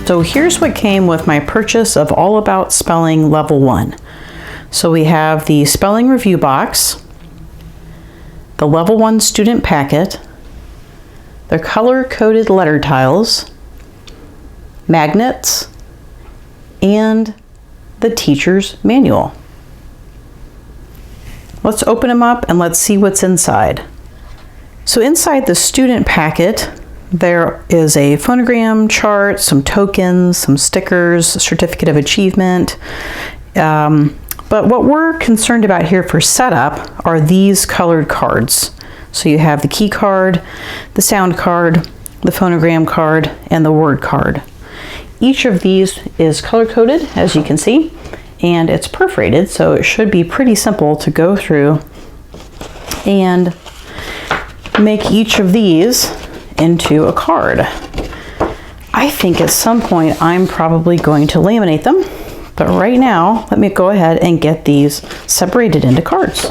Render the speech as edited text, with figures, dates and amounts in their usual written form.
So here's what came with my purchase of All About Spelling Level 1. So we have the spelling review box, the Level 1 student packet, the color-coded letter tiles, magnets, and the teacher's manual. Let's open them up and let's see what's inside. So inside the student packet, there is a phonogram chart, some tokens, some stickers, a certificate of achievement. But what we're concerned about here for setup are these colored cards. So you have the key card, the sound card, the phonogram card, and the word card. Each of these is color-coded, as you can see, and it's perforated, so it should be pretty simple to go through and make each of these into a card. I think at some point I'm probably going to laminate them, but right now let me go ahead and get these separated into cards.